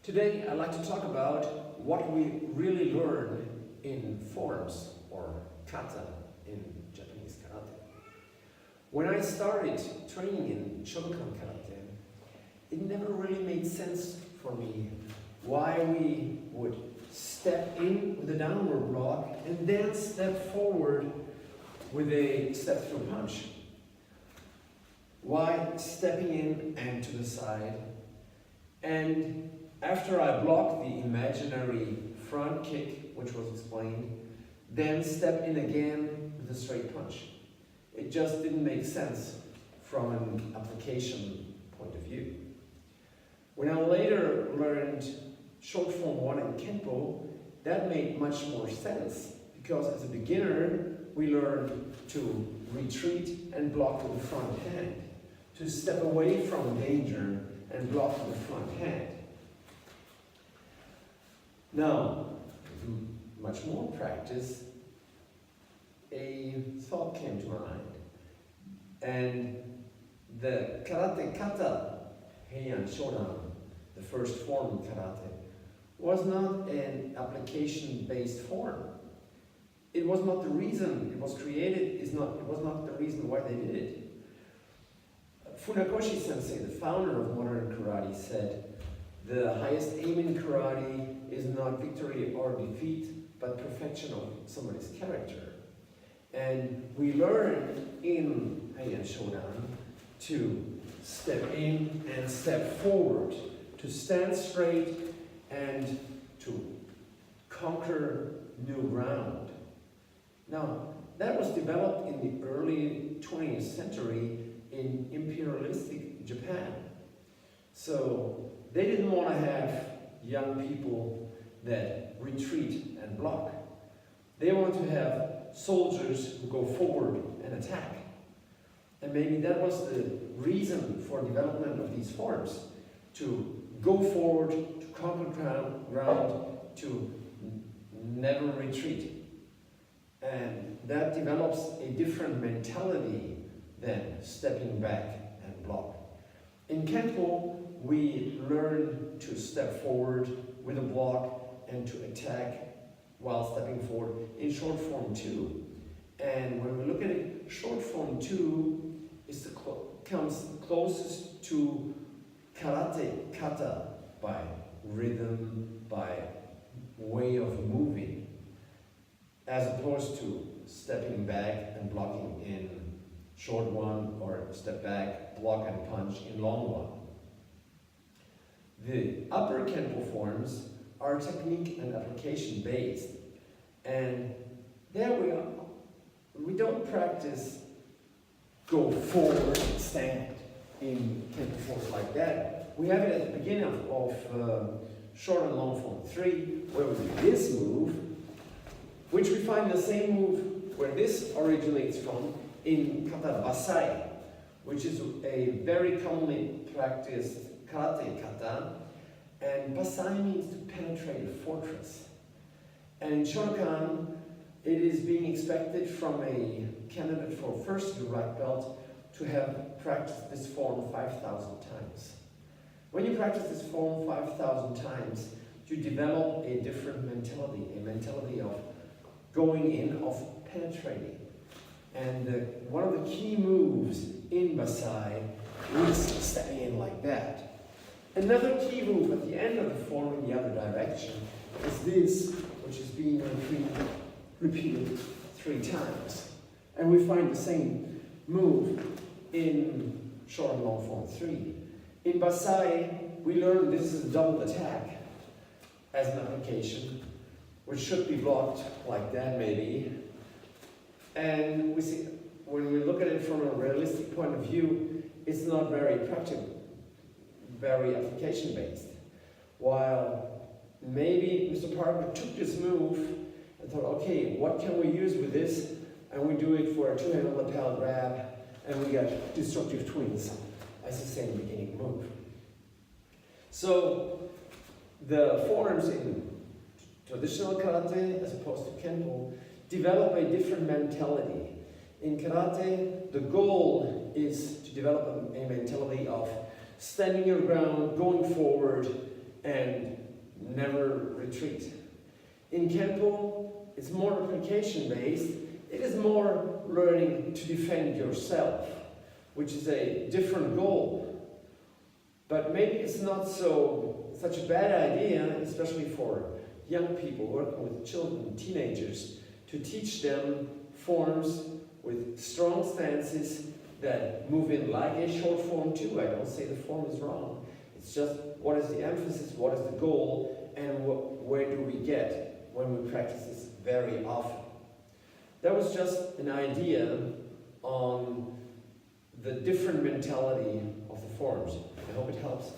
Today I'd like to talk about what we really learn in forms, or kata in Japanese karate. When I started training in Shotokan karate, it never really made sense for me why we would step in with a downward block and then step forward with a step through punch. Why stepping in and to the side, and after I blocked the imaginary front kick, which was explained, then step in again with a straight punch. It just didn't make sense from an application point of view. When I later learned short form 1 in Kenpo, that made much more sense, because as a beginner we learned to retreat and block with the front hand, to step away from danger and block with the front hand. Now, with much more practice, a thought came to mind, and the Karate-Kata, Heian Shodan, the first form of karate, was not an application-based form. It was not the reason it was created, it was not the reason why they did it. Funakoshi Sensei, the founder of modern karate, said, "The highest aim in karate is not victory or defeat, but perfection of somebody's character." And we learn in Heian Shodan to step in and step forward, to stand straight and to conquer new ground. Now, that was developed in the early 20th century in imperialistic Japan. So they didn't want to have young people that retreat and block. They wanted to have soldiers who go forward and attack. And maybe that was the reason for development of these forms, to go forward, to conquer ground, to never retreat. And that develops a different mentality than stepping back and block. In Kenpo, we learn to step forward with a block and to attack while stepping forward in short form 2. And when we look at it, short form 2 is comes closest to Karate-Kata by rhythm, by way of moving, as opposed to stepping back and blocking in short 1, or step back, block and punch in long 1. The upper Kenpo forms are technique and application based, and there we don't practice go forward and stand in Kenpo forms like that. We have it at the beginning of short and long form 3, where we do this move, which we find the same move where this originates from in Kata Basai, which is a very commonly practiced Karate-Kata, and Basai means to penetrate a fortress. And in Shotokan, it is being expected from a candidate for first degree black belt to have practiced this form 5,000 times. When you practice this form 5,000 times, you develop a different mentality, a mentality of going in, of penetrating. And one of the key moves in Basai is stepping in like that. Another key move at the end of the form in the other direction is this, which is being repeated 3 times. And we find the same move in short and long form 3. In Basai, we learn this is a double attack as an application, which should be blocked like that maybe. And we see, when we look at it from a realistic point of view, it's not very practical, very application-based. While maybe Mr. Parker took this move and thought, okay, what can we use with this? And we do it for a 2-handed lapel grab, and we got destructive twins as the same beginning move. So the forms in traditional karate, as opposed to Kenpo, develop a different mentality. In karate, the goal is to develop a mentality of standing your ground, going forward, and never retreat. In Kenpo, it's more application-based. It is more learning to defend yourself, which is a different goal. But maybe it's not such a bad idea, especially for young people working with children, teenagers, to teach them forms with strong stances that move in like a short form too. I don't say the form is wrong. It's just what is the emphasis, what is the goal, and where do we get when we practice this very often. That was just an idea on the different mentality of the forms. I hope it helps.